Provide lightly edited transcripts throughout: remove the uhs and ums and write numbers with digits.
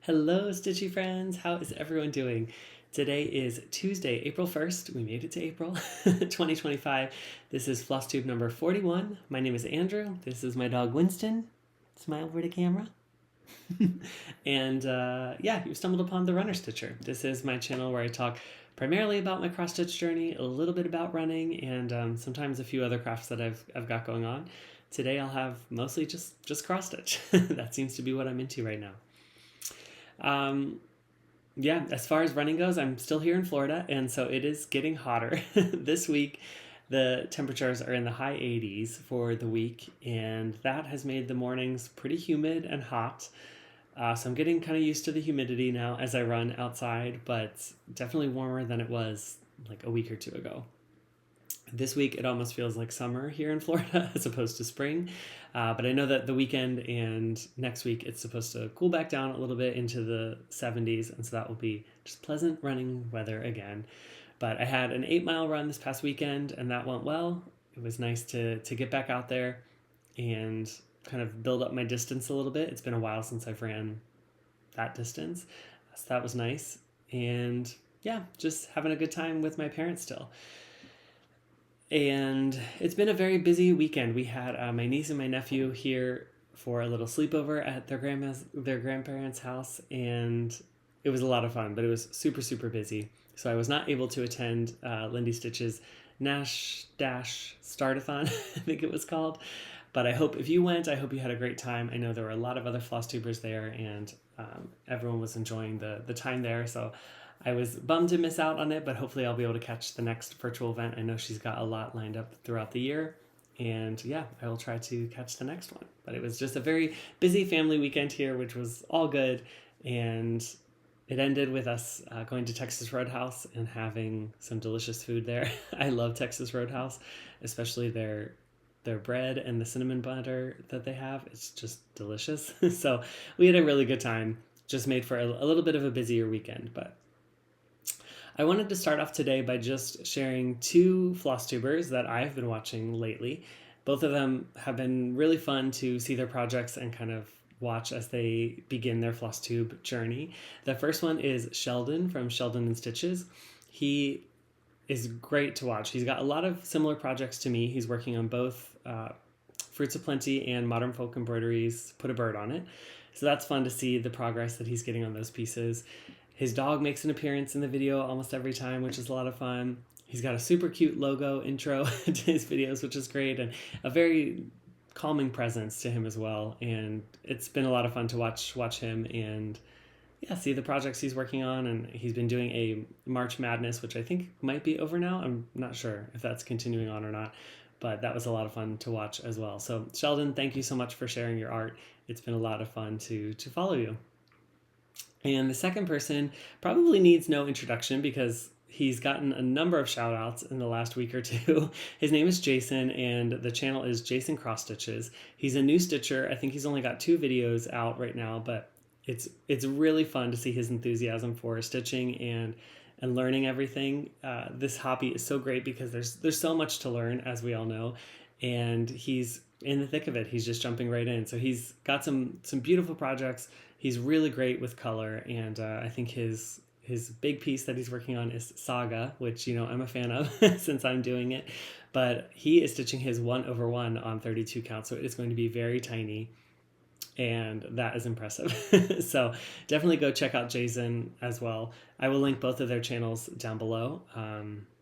Hello, Stitchy friends. How is everyone doing? Today is Tuesday, April 1st. We made it to April 2025. This is Flosstube number 41. My name is Andrew. This is my dog Winston. Smile over the camera. And yeah, you've stumbled upon the Runner Stitcher. This is my channel where I talk primarily about my cross stitch journey, a little bit about running, and sometimes a few other crafts that I've got going on. Today I'll have mostly just cross stitch. That seems to be what I'm into right now. Yeah, as far as running goes, I'm still here in Florida, and so it is getting hotter. This week, the temperatures are in the high 80s for the week, and that has made the mornings pretty humid and hot. So I'm getting kind of used to the humidity now as I run outside, but definitely warmer than it was like a week or two ago. This week, it almost feels like summer here in Florida as opposed to spring. But I know that the weekend and next week, it's supposed to cool back down a little bit into the 70s. And so that will be just pleasant running weather again. But I had an 8-mile run this past weekend, and that went well. It was nice to get back out there and kind of build up my distance a little bit. It's been a while since I've ran that distance. So that was nice. And yeah, just having a good time with my parents still. And it's been a very busy weekend. We had my niece and my nephew here for a little sleepover at their grandparents' house, and it was a lot of fun, but it was super, super busy. So I was not able to attend Lindy Stitch's Nash Dash Startathon, I think it was called. But I hope if you went, I hope you had a great time. I know there were a lot of other Flosstubers there, and everyone was enjoying the time there. So I was bummed to miss out on it, but hopefully I'll be able to catch the next virtual event. I know she's got a lot lined up throughout the year, and yeah, I will try to catch the next one. But it was just a very busy family weekend here, which was all good, and it ended with us going to Texas Roadhouse and having some delicious food there. I love Texas Roadhouse, especially their bread and the cinnamon butter that they have. It's just delicious. So we had a really good time. Just made for a little bit of a busier weekend, but I wanted to start off today by just sharing two Flosstubers that I've been watching lately. Both of them have been really fun to see their projects and kind of watch as they begin their Flosstube journey. The first one is Sheldon from Sheldon and Stitches. He is great to watch. He's got a lot of similar projects to me. He's working on both Fruits of Plenty and Modern Folk Embroidery's Put a Bird on It. So that's fun to see the progress that he's getting on those pieces. His dog makes an appearance in the video almost every time, which is a lot of fun. He's got a super cute logo intro to his videos, which is great, and a very calming presence to him as well. And it's been a lot of fun to watch him and yeah, see the projects he's working on. And he's been doing a March Madness, which I think might be over now. I'm not sure if that's continuing on or not, but that was a lot of fun to watch as well. So Sheldon, thank you so much for sharing your art. It's been a lot of fun to follow you. And the second person probably needs no introduction because he's gotten a number of shout outs in the last week or two. His name is Jason, and the channel is Jason Cross Stitches. He's a new stitcher. I think he's only got 2 videos out right now, but it's really fun to see his enthusiasm for stitching and learning everything. This hobby is so great because there's so much to learn, as we all know, and he's in the thick of it. He's just jumping right in. So he's got some beautiful projects. He's really great with color, and I think his big piece that he's working on is Saga, which, you know, I'm a fan of since I'm doing it. But he is stitching his 1/1 on 32 count, so it's going to be very tiny, and that is impressive. So definitely go check out Jason as well. I will link both of their channels down below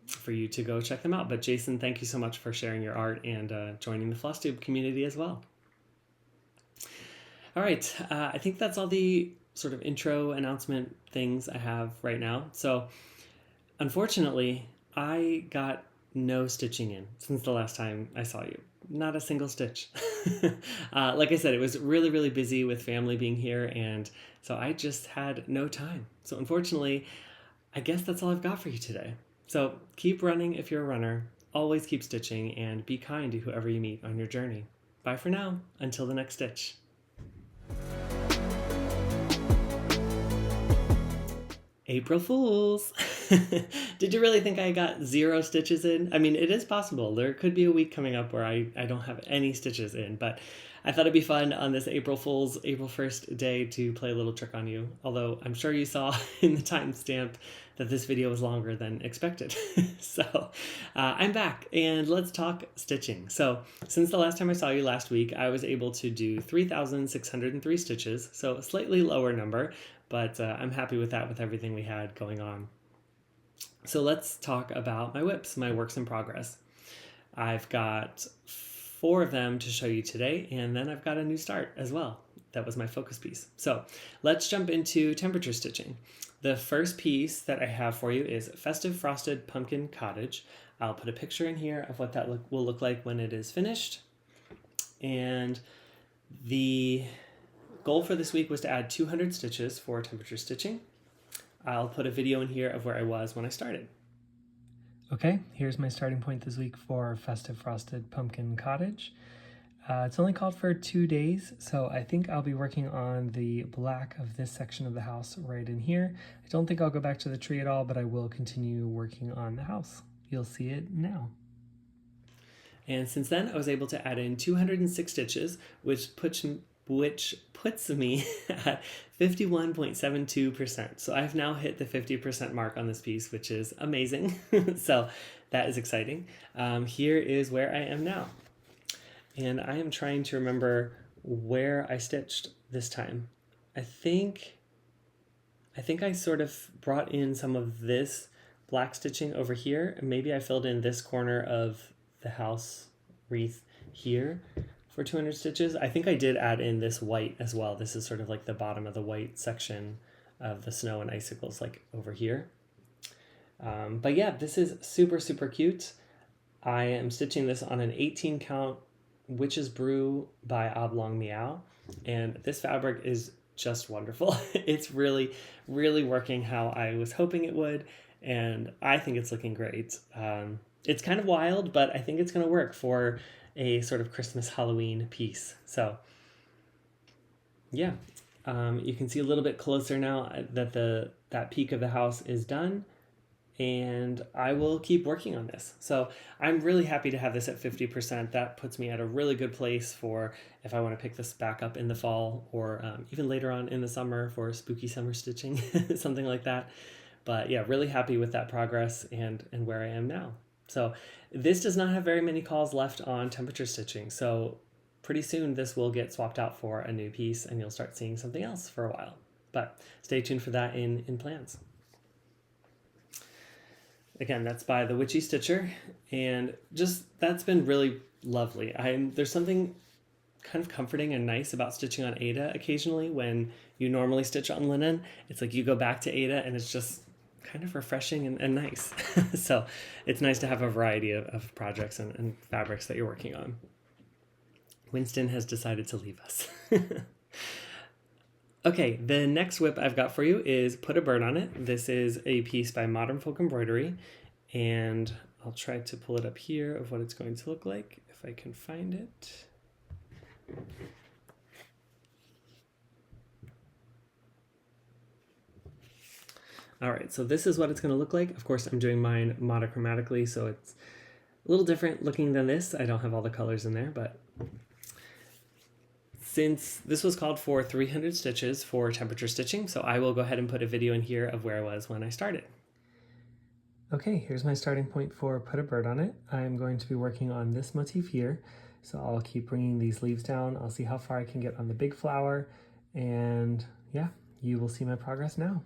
for you to go check them out. But Jason, thank you so much for sharing your art and joining the Flosstube community as well. All right, I think that's all the sort of intro announcement things I have right now. So unfortunately, I got no stitching in since the last time I saw you. Not a single stitch. Like I said, it was really, really busy with family being here, and so I just had no time. So unfortunately, I guess that's all I've got for you today. So keep running if you're a runner, always keep stitching, and be kind to whoever you meet on your journey. Bye for now, until the next stitch. April Fools! Did you really think I got 0 stitches in? I mean, it is possible. There could be a week coming up where I don't have any stitches in, but I thought it'd be fun on this April 1st day to play a little trick on you. Although I'm sure you saw in the timestamp that this video was longer than expected. So I'm back and let's talk stitching. So since the last time I saw you last week, I was able to do 3,603 stitches. So a slightly lower number, but I'm happy with that with everything we had going on. So let's talk about my WIPs, my works in progress. I've got 4 of them to show you today, and then I've got a new start as well. That was my focus piece. So let's jump into temperature stitching. The first piece that I have for you is Festive Frosted Pumpkin Cottage. I'll put a picture in here of what that will look like when it is finished. And the goal for this week was to add 200 stitches for temperature stitching. I'll put a video in here of where I was when I started. Okay, here's my starting point this week for Festive Frosted Pumpkin Cottage. It's only called for 2 days, so I think I'll be working on the black of this section of the house right in here. I don't think I'll go back to the tree at all, but I will continue working on the house. You'll see it now. And since then, I was able to add in 206 stitches, which puts me at 51.72%. So I've now hit the 50% mark on this piece, which is amazing. So that is exciting. Here is where I am now. And I am trying to remember where I stitched this time. I think I sort of brought in some of this black stitching over here, and maybe I filled in this corner of the house wreath here for 200 stitches. I think I did add in this white as well. This is sort of like the bottom of the white section of the snow and icicles, like over here. But yeah, this is super, super cute. I am stitching this on an 18 count Witch's Brew by Oblong Meow, and this fabric is just wonderful. It's really, really working how I was hoping it would, and I think it's looking great. It's kind of wild, but I think it's going to work for a sort of Christmas Halloween piece. So yeah, you can see a little bit closer now that that peak of the house is done, and I will keep working on this. So I'm really happy to have this at 50%. That puts me at a really good place for if I want to pick this back up in the fall, or even later on in the summer for spooky summer stitching, something like that. But yeah, really happy with that progress and where I am now. So this does not have very many calls left on temperature stitching. So pretty soon this will get swapped out for a new piece and you'll start seeing something else for a while. But stay tuned for that in plans. Again, that's by the Witchy Stitcher, and just that's been really lovely. There's something kind of comforting and nice about stitching on Aida occasionally when you normally stitch on linen. It's like you go back to Aida and it's just kind of refreshing and nice. So it's nice to have a variety of projects and fabrics that you're working on. Winston has decided to leave us. Okay, the next WIP I've got for you is Put a Bird on It. This is a piece by Modern Folk Embroidery, and I'll try to pull it up here of what it's going to look like if I can find it. All right, so this is what it's going to look like. Of course, I'm doing mine monochromatically, so it's a little different looking than this. I don't have all the colors in there, but since this was called for 300 stitches for temperature stitching, so I will go ahead and put a video in here of where I was when I started. Okay, here's my starting point for Put a Bird on It. I'm going to be working on this motif here, so I'll keep bringing these leaves down. I'll see how far I can get on the big flower, and yeah, you will see my progress now.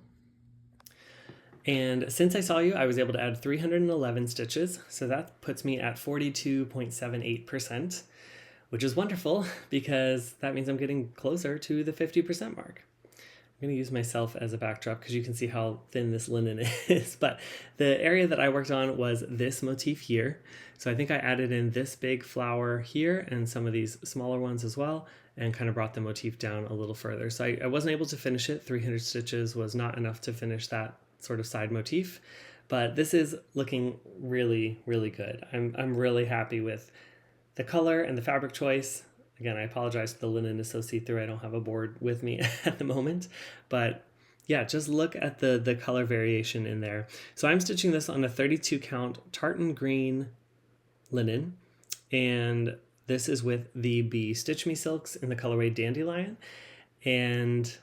And since I saw you, I was able to add 311 stitches, so that puts me at 42.78%. Which is wonderful because that means I'm getting closer to the 50% mark. I'm going to use myself as a backdrop because you can see how thin this linen is. But the area that I worked on was this motif here. So I think I added in this big flower here and some of these smaller ones as well, and kind of brought the motif down a little further. So I wasn't able to finish it. 300 stitches was not enough to finish that sort of side motif. But this is looking really, really good. I'm really happy with the color and the fabric choice. Again, I apologize, the linen is so see-through. I don't have a board with me at the moment, but yeah, just look at the color variation in there. So I'm stitching this on a 32 count tartan green linen, and This is with the Bee Stitch Me Silks in the colorway Dandelion, and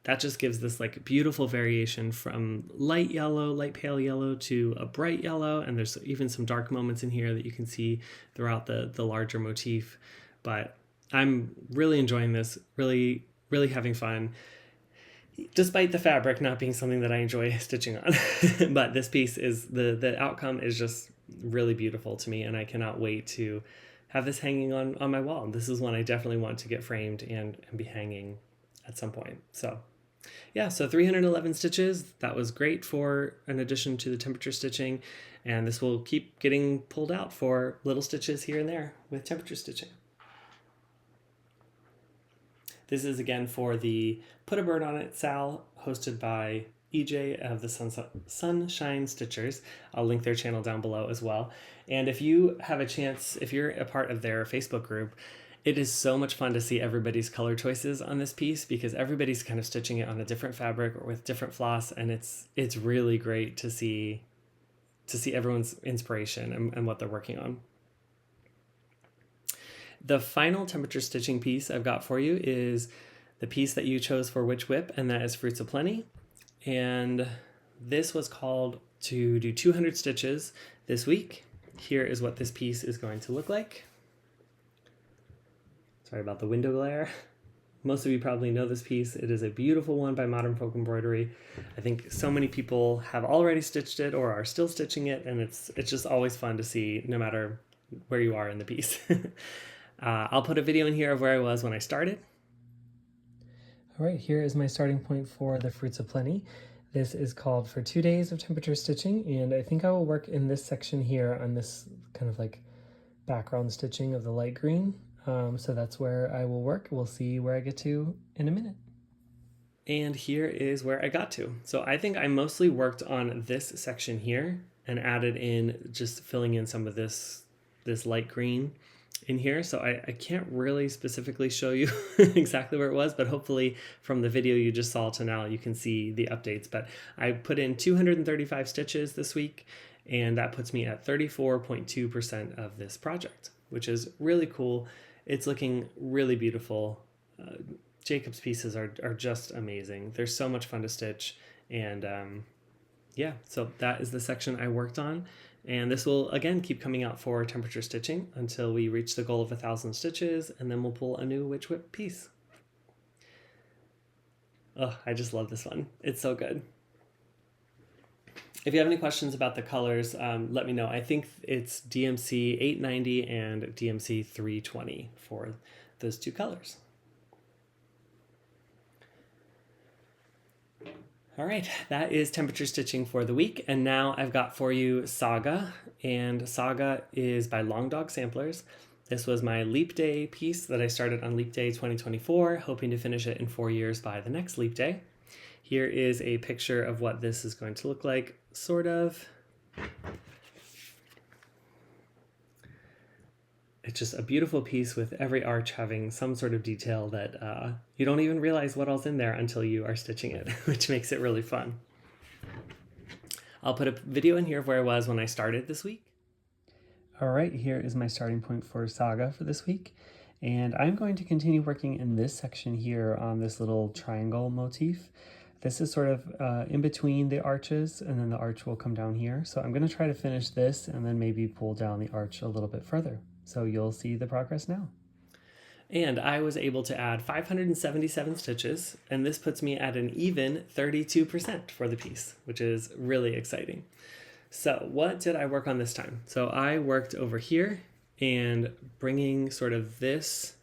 that just gives this like beautiful variation from light yellow, light pale yellow to a bright yellow, and there's even some dark moments in here that you can see throughout the larger motif. But I'm really enjoying this, really having fun, despite the fabric not being something that I enjoy stitching on. But this piece is, the outcome is just really beautiful to me, and I cannot wait to have this hanging on my wall. This is one I definitely want to get framed and be hanging at some point. So yeah, so 311 stitches. That was great for an addition to the temperature stitching, and this will keep getting pulled out for little stitches here and there with temperature stitching. This is again for the Put a Bird on It Sal, hosted by EJ of the Sunshine Stitchers. I'll link their channel down below as well. And if you have a chance, if you're a part of their Facebook group, it is so much fun to see everybody's color choices on this piece, because everybody's kind of stitching it on a different fabric or with different floss, and it's really great to see everyone's inspiration and what they're working on. The final temperature stitching piece I've got for you is the piece that you chose for Witch Whip, and that is Fruits of Plenty. And this was called to do 200 stitches this week. Here is what this piece is going to look like. Sorry about the window glare. Most of you probably know this piece. It is a beautiful one by Modern Folk Embroidery. I think so many people have already stitched it or are still stitching it, and it's just always fun to see, no matter where you are in the piece. I'll put a video in here of where I was when I started. All right, here is my starting point for the Fruits of Plenty. This is called for 2 days of temperature stitching, and I think I will work in this section here on this kind of like background stitching of the light green. So that's where I will work. We'll see where I get to in a minute. And here is where I got to. So I think I mostly worked on this section here and added in, just filling in some of this light green in here. So I can't really specifically show you exactly where it was, but hopefully from the video you just saw to now you can see the updates. But I put in 235 stitches this week, and that puts me at 34.2% of this project, which is really cool. It's looking really beautiful. Jacob's pieces are just amazing. They're so much fun to stitch, and yeah, so that is the section I worked on. And this will, again, keep coming out for temperature stitching until we reach the goal of 1,000 stitches, and then we'll pull a new Witch Whip piece. Oh, I just love this one. It's so good. If you have any questions about the colors, let me know. I think it's DMC 890 and DMC 320 for those two colors. All right, that is temperature stitching for the week. And now I've got for you Saga, and Saga is by Long Dog Samplers. This was my Leap Day piece that I started on Leap Day 2024, hoping to finish it in 4 years by the next Leap Day. Here is a picture of what this is going to look like, sort of. It's just a beautiful piece with every arch having some sort of detail that you don't even realize what all's in there until you are stitching it, which makes it really fun. I'll put a video in here of where I was when I started this week. All right, here is my starting point for Saga for this week. And I'm going to continue working in this section here on this little triangle motif. This is sort of in between the arches, and then the arch will come down here. So I'm going to try to finish this and then maybe pull down the arch a little bit further. So you'll see the progress now. And I was able to add 577 stitches, and this puts me at an even 32% for the piece, which is really exciting. So what did I work on this time? So I worked over here and bringing sort of this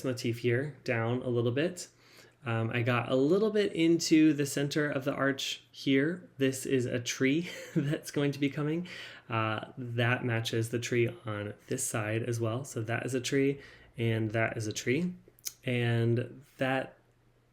motif here down a little bit. I got a little bit into the center of the arch here. This is a tree that's going to be coming. That matches the tree on this side as well. So that is a tree, and that is a tree. And that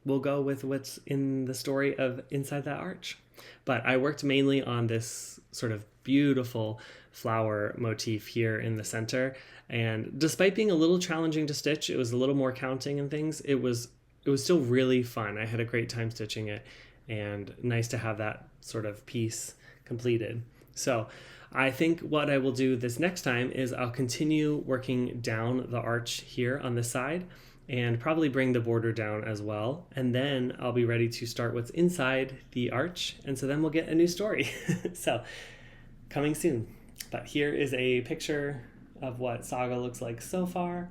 will go with what's in the story of inside that arch. But I worked mainly on this sort of beautiful flower motif here in the center. And despite being a little challenging to stitch, it was a little more counting and things. It was still really fun. I had a great time stitching it, and nice to have that sort of piece completed. So I think what I will do this next time is I'll continue working down the arch here on the side and probably bring the border down as well. And then I'll be ready to start what's inside the arch. And so then we'll get a new story. So coming soon. But here is a picture of what Saga looks like so far.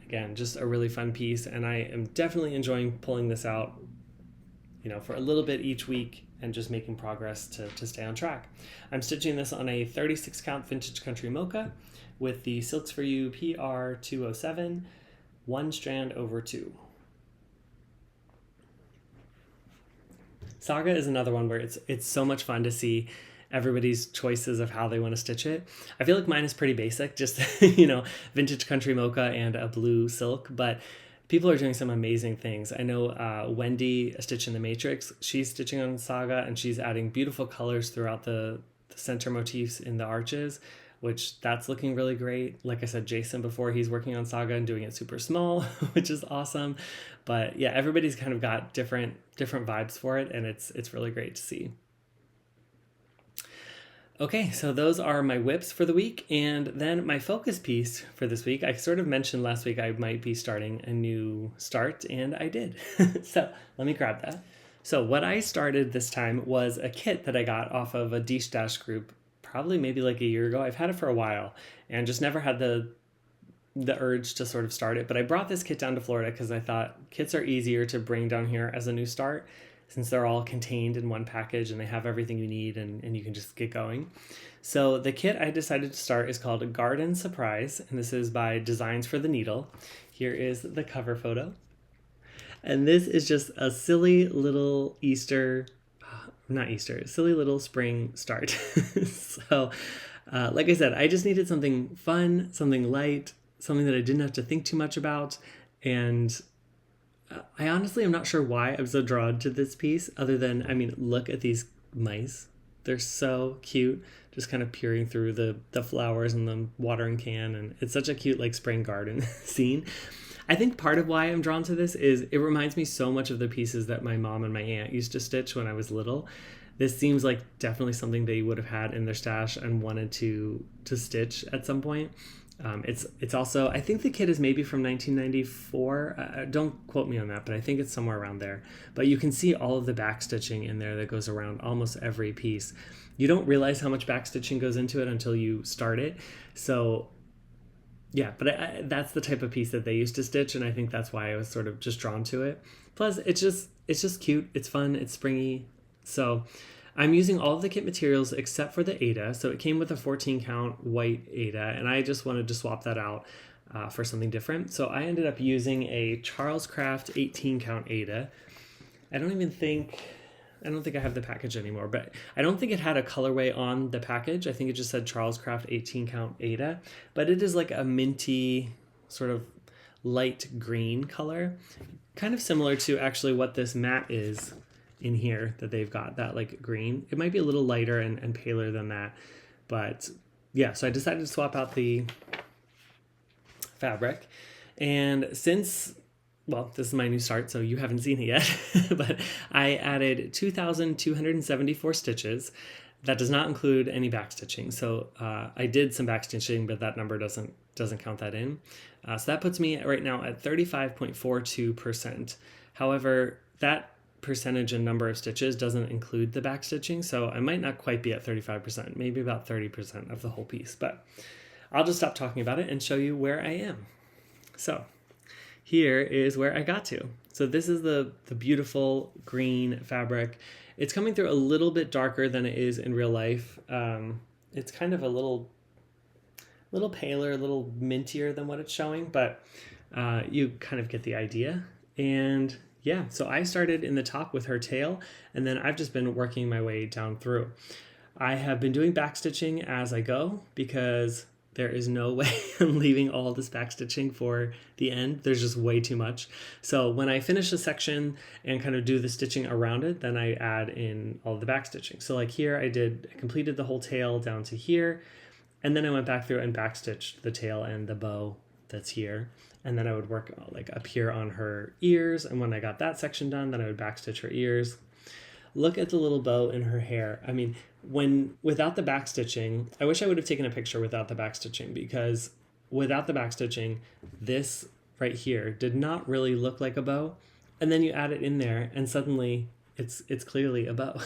Again, just a really fun piece. And I am definitely enjoying pulling this out, for a little bit each week and just making progress to stay on track. I'm stitching this on a 36 count Vintage Country Mocha with the Silks For You PR207, 1 strand over 2. Saga is another one where it's so much fun to see everybody's choices of how they want to stitch it. I feel like mine is pretty basic, just, Vintage Country Mocha and a blue silk, but people are doing some amazing things. I know Wendy, A Stitch in the Matrix, she's stitching on Saga and she's adding beautiful colors throughout the center motifs in the arches, which that's looking really great. Like I said, Jason before, he's working on Saga and doing it super small, which is awesome. But yeah, everybody's kind of got different vibes for it, and it's really great to see. Okay, so those are my whips for the week, and then my focus piece for this week. I sort of mentioned last week I might be starting a new start, and I did. So let me grab that. So what I started this time was a kit that I got off of a D-Stash group, probably maybe like a year ago. I've had it for a while, and just never had the urge to sort of start it. But I brought this kit down to Florida because I thought kits are easier to bring down here as a new start, since they're all contained in one package and they have everything you need and you can just get going. So the kit I decided to start is called Garden Surprise, and this is by Designs for the Needle. Here is the cover photo. And this is just a silly little silly little spring start. So like I said, I just needed something fun, something light, something that I didn't have to think too much about. And I honestly am not sure why I'm so drawn to this piece, other than, look at these mice. They're so cute, just kind of peering through the flowers and the watering can, and it's such a cute spring garden scene. I think part of why I'm drawn to this is it reminds me so much of the pieces that my mom and my aunt used to stitch when I was little. This seems like definitely something they would have had in their stash and wanted to stitch at some point. It's also, I think the kit is maybe from 1994. Don't quote me on that, but I think it's somewhere around there. But you can see all of the back stitching in there that goes around almost every piece. You don't realize how much back stitching goes into it until you start it. So yeah, but that's the type of piece that they used to stitch, and I think that's why I was sort of just drawn to it. Plus, it's just cute. It's fun. It's springy. So I'm using all of the kit materials except for the Ada. So it came with a 14 count white Ada, and I just wanted to swap that out for something different. So I ended up using a Charles Craft 18 count Ada. I don't think I have the package anymore, but I don't think it had a colorway on the package. I think it just said Charles Craft 18 count Ada, but it is like a minty sort of light green color, kind of similar to actually what this mat is in here that they've got, that green. It might be a little lighter and paler than that, but yeah, so I decided to swap out the fabric. And since, well, this is my new start, so you haven't seen it yet, but I added 2,274 stitches. That does not include any back stitching. So I did some back stitching, but that number doesn't count that in. So that puts me right now at 35.42%. However, that percentage and number of stitches doesn't include the back stitching, so I might not quite be at 35%, maybe about 30% of the whole piece, but I'll just stop talking about it and show you where I am. So here is where I got to. So this is the beautiful green fabric. It's coming through a little bit darker than it is in real life. It's kind of a little paler, a little mintier than what it's showing, but you kind of get the idea. And yeah, so I started in the top with her tail, and then I've just been working my way down through. I have been doing backstitching as I go because there is no way I'm leaving all this backstitching for the end. There's just way too much. So when I finish a section and kind of do the stitching around it, then I add in all the backstitching. So here I completed the whole tail down to here, and then I went back through and backstitched the tail and the bow that's here. And then I would work up here on her ears. And when I got that section done, then I would backstitch her ears. look at the little bow in her hair. I mean, without the back stitching, I wish I would have taken a picture without the back stitching, because without the back stitching, this right here did not really look like a bow. And then you add it in there and suddenly it's clearly a bow.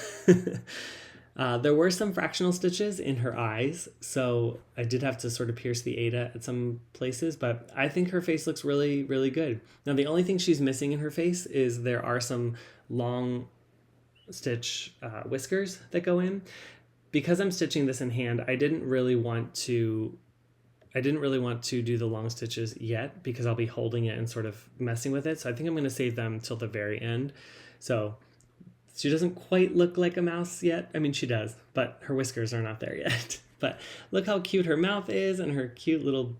There were some fractional stitches in her eyes, so I did have to sort of pierce the Ada at some places, but I think her face looks really, really good. Now, the only thing she's missing in her face is there are some long stitch whiskers that go in. Because I'm stitching this in hand, I didn't really want to do the long stitches yet, because I'll be holding it and sort of messing with it. So I think I'm going to save them till the very end. So she doesn't quite look like a mouse yet. I mean, she does, but her whiskers are not there yet. But look how cute her mouth is and her cute little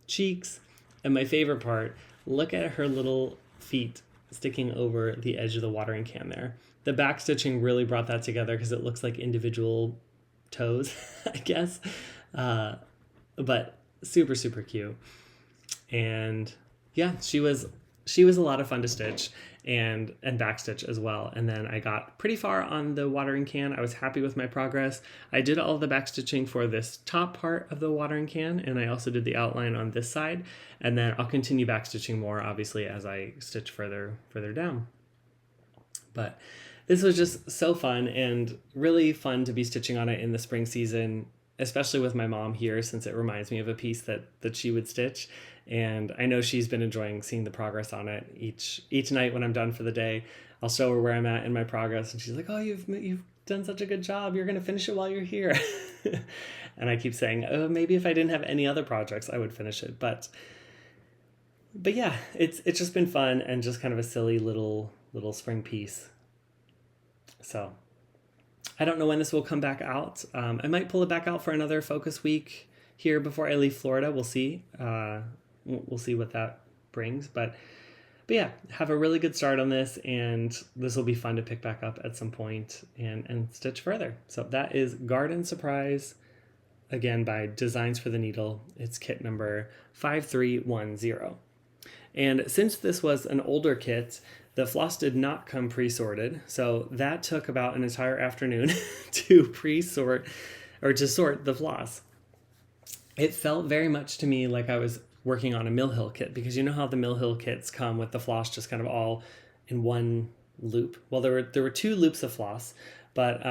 cheeks. And my favorite part, look at her little feet sticking over the edge of the watering can there. The back stitching really brought that together because it looks like individual toes, I guess. But super, super cute. And yeah, she was a lot of fun to stitch and backstitch as well. And then I got pretty far on the watering can. I was happy with my progress. I did all the backstitching for this top part of the watering can, and I also did the outline on this side. And then I'll continue backstitching more, obviously, as I stitch further down. But this was just so fun, and really fun to be stitching on it in the spring season, especially with my mom here, since it reminds me of a piece that she would stitch. And I know she's been enjoying seeing the progress on it. Each night when I'm done for the day, I'll show her where I'm at in my progress, and she's like, "Oh, you've done such a good job. You're going to finish it while you're here." And I keep saying, "Oh, maybe if I didn't have any other projects, I would finish it." But yeah, it's just been fun and just kind of a silly little spring piece. So I don't know when this will come back out. I might pull it back out for another focus week here before I leave Florida. We'll see. We'll see what that brings. But yeah, have a really good start on this, and this will be fun to pick back up at some point and stitch further. So that is Garden Surprise, again by Designs for the Needle. It's kit number 5310. And since this was an older kit, the floss did not come pre-sorted, so that took about an entire afternoon to pre-sort or to sort the floss. It felt very much to me like I was working on a Mill Hill kit, because you know how the Mill Hill kits come with the floss just kind of all in one loop. Well, there were two loops of floss, but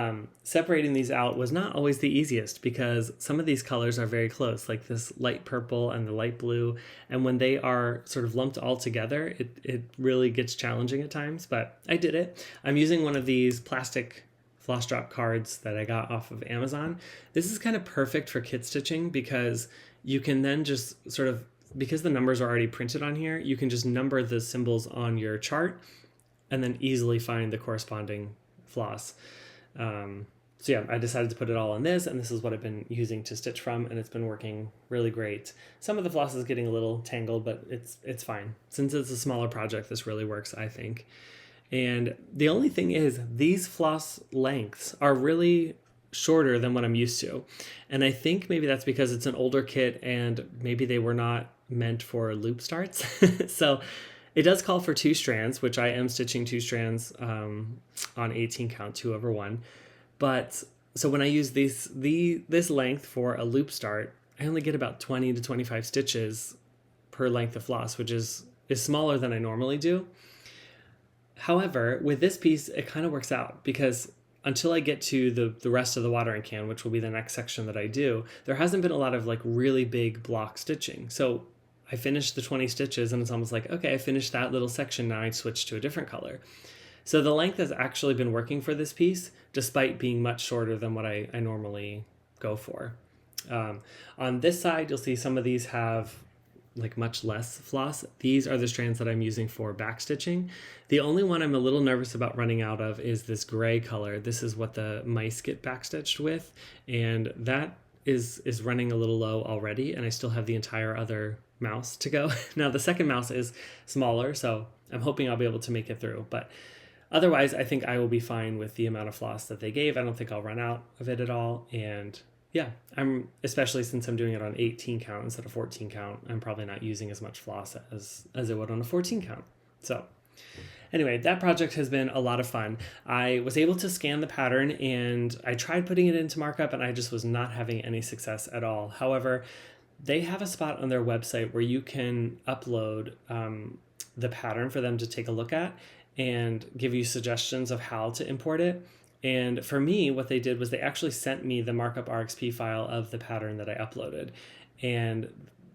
separating these out was not always the easiest, because some of these colors are very close, like this light purple and the light blue. And when they are sort of lumped all together, it really gets challenging at times, but I did it. I'm using one of these plastic floss drop cards that I got off of Amazon. This is kind of perfect for kit stitching, because you can then just sort of, because the numbers are already printed on here, you can just number the symbols on your chart and then easily find the corresponding floss. So yeah, I decided to put it all on this, and this is what I've been using to stitch from, and it's been working really great. Some of the floss is getting a little tangled, but it's fine. Since it's a smaller project, this really works, I think. And the only thing is, these floss lengths are really shorter than what I'm used to. And I think maybe that's because it's an older kit and maybe they were not meant for loop starts. So it does call for 2 strands, which I am stitching 2 strands on 18 count, 2/1. But so when I use this length for a loop start, I only get about 20 to 25 stitches per length of floss, which is smaller than I normally do. However, with this piece, it kind of works out, because until I get to the rest of the watering can, which will be the next section that I do, there hasn't been a lot of like really big block stitching. So I finished the 20 stitches and it's almost like, okay, I finished that little section, now I switch to a different color. So the length has actually been working for this piece, despite being much shorter than what I normally go for. On this side, you'll see some of these have like much less floss. These are the strands that I'm using for back stitching. The only one I'm a little nervous about running out of is this gray color. This is what the mice get backstitched with, and that is running a little low already, and I still have the entire other mouse to go. Now the second mouse is smaller, so I'm hoping I'll be able to make it through, but otherwise I think I will be fine with the amount of floss that they gave. I don't think I'll run out of it at all, and yeah, I'm, especially since I'm doing it on 18 count instead of 14 count, I'm probably not using as much floss as it would on a 14 count. So anyway, that project has been a lot of fun. I was able to scan the pattern and I tried putting it into markup and I just was not having any success at all. However, they have a spot on their website where you can upload the pattern for them to take a look at and give you suggestions of how to import it. And for me, what they did was they actually sent me the markup RXP file of the pattern that I uploaded. And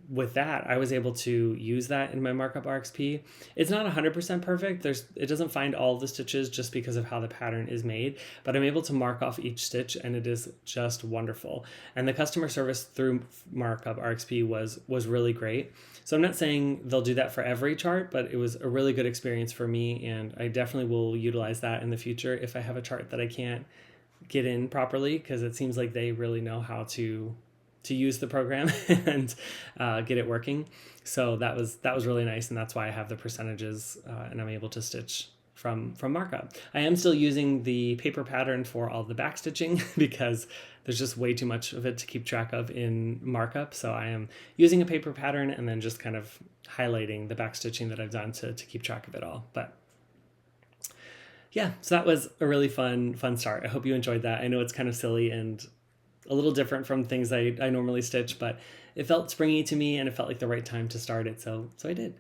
with that, I was able to use that in my markup RXP. It's not 100% perfect. It doesn't find all the stitches just because of how the pattern is made, but I'm able to mark off each stitch and it is just wonderful. And the customer service through markup RXP was really great. So I'm not saying they'll do that for every chart, but it was a really good experience for me, and I definitely will utilize that in the future if I have a chart that I can't get in properly, because it seems like they really know how to use the program and get it working. So that was really nice, and that's why I have the percentages and I'm able to stitch from markup. I am still using the paper pattern for all the back stitching because there's just way too much of it to keep track of in markup. So I am using a paper pattern and then just kind of highlighting the back stitching that I've done to keep track of it all. But yeah, so that was a really fun start. I hope you enjoyed that. I know it's kind of silly and a little different from things I normally stitch, but it felt springy to me and it felt like the right time to start it. So I did.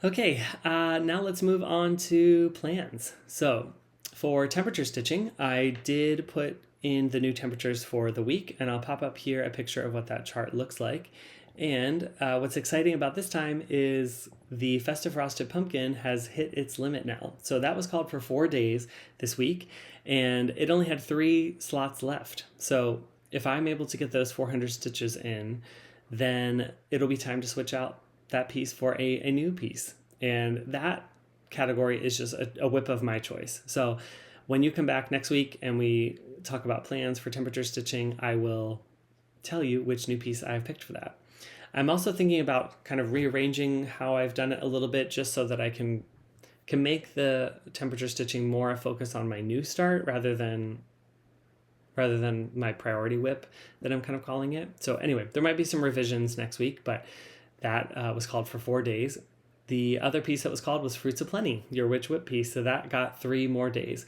Okay, now let's move on to plans. So for temperature stitching, I did put in the new temperatures for the week, and I'll pop up here a picture of what that chart looks like. And what's exciting about this time is the Festive Frosted Pumpkin has hit its limit now. So that was called for 4 days this week, and it only had 3 slots left. So if I'm able to get those 400 stitches in, then it'll be time to switch out that piece for a new piece. And that category is just a whip of my choice. So when you come back next week and we talk about plans for temperature stitching, I will tell you which new piece I've picked for that. I'm also thinking about kind of rearranging how I've done it a little bit, just so that I can make the temperature stitching more a focus on my new start rather than my priority whip that I'm kind of calling it. So anyway, there might be some revisions next week, but that was called for 4 days. The other piece that was called was Fruits of Plenty, your Witch Whip piece. So that got 3 more days.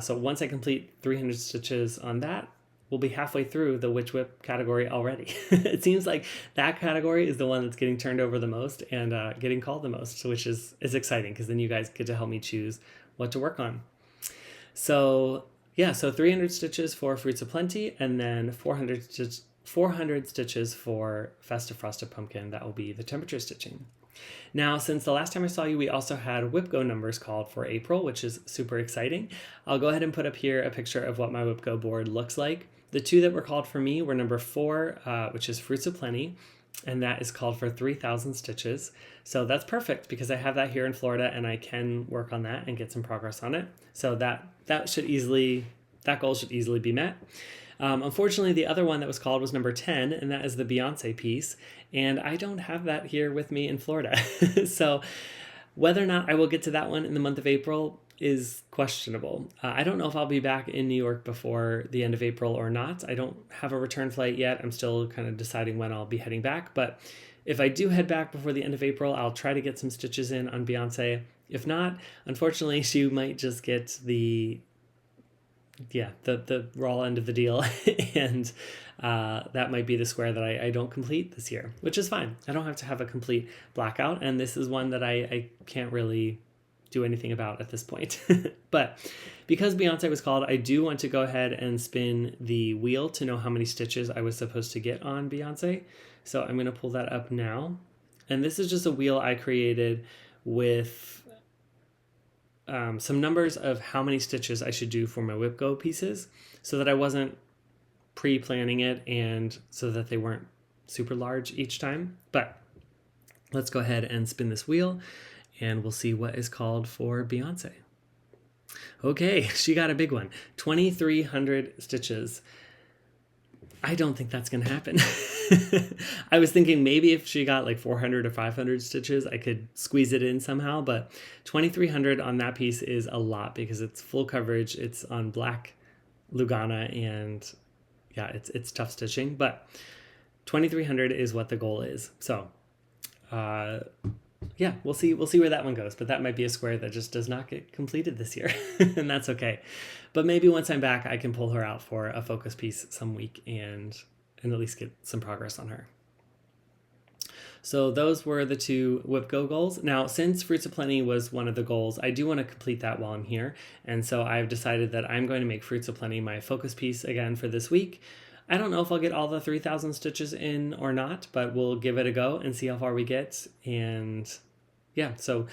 So once I complete 300 stitches on that, we'll be halfway through the Witch Whip category already. It seems like that category is the one that's getting turned over the most and getting called the most, which is exciting, because then you guys get to help me choose what to work on. So yeah, so 300 stitches for Fruits of Plenty, and then 400 stitches for Festive Frosted Pumpkin. That will be the temperature stitching. Now, since the last time I saw you, we also had Whip Go numbers called for April, which is super exciting. I'll go ahead and put up here a picture of what my Whip Go board looks like. The 2 that were called for me were number 4, which is Fruits of Plenty, and that is called for 3,000 stitches. So that's perfect, because I have that here in Florida and I can work on that and get some progress on it. So that goal should easily be met. Unfortunately, the other one that was called was number 10, and that is the Beyonce piece. And I don't have that here with me in Florida. So whether or not I will get to that one in the month of April is questionable. I don't know if I'll be back in New York before the end of April or not. I don't have a return flight yet. I'm still kind of deciding when I'll be heading back. But if I do head back before the end of April, I'll try to get some stitches in on Beyonce. If not, unfortunately, she might just get the raw end of the deal, and that might be the square that I don't complete this year, which is fine. I don't have to have a complete blackout, and this is one that I can't really do anything about at this point. But because Beyonce was called, I do want to go ahead and spin the wheel to know how many stitches I was supposed to get on Beyonce. So I'm going to pull that up now. And this is just a wheel I created with some numbers of how many stitches I should do for my Whip Go pieces, so that I wasn't pre-planning it and so that they weren't super large each time. But let's go ahead and spin this wheel and we'll see what is called for Beyonce. Okay, she got a big one, 2,300 stitches. I don't think that's going to happen. I was thinking maybe if she got like 400 or 500 stitches, I could squeeze it in somehow, but 2,300 on that piece is a lot because it's full coverage. It's on black Lugana, and yeah, it's tough stitching, but 2,300 is what the goal is. So yeah, we'll see where that one goes. But that might be a square that just does not get completed this year, and that's okay. But maybe once I'm back, I can pull her out for a focus piece some week and at least get some progress on her. So those were the two Whip Go goals. Now, since Fruits of Plenty was one of the goals, I do want to complete that while I'm here. And so I've decided that I'm going to make Fruits of Plenty my focus piece again for this week. I don't know if I'll get all the 3,000 stitches in or not, but we'll give it a go and see how far we get. And yeah, so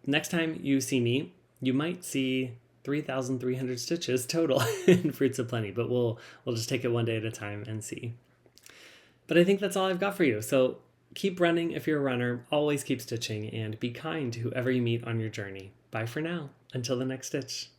next time you see me, you might see 3,300 stitches total in Fruits of Plenty, but we'll just take it one day at a time and see. But I think that's all I've got for you. So keep running if you're a runner, always keep stitching, and be kind to whoever you meet on your journey. Bye for now, until the next stitch.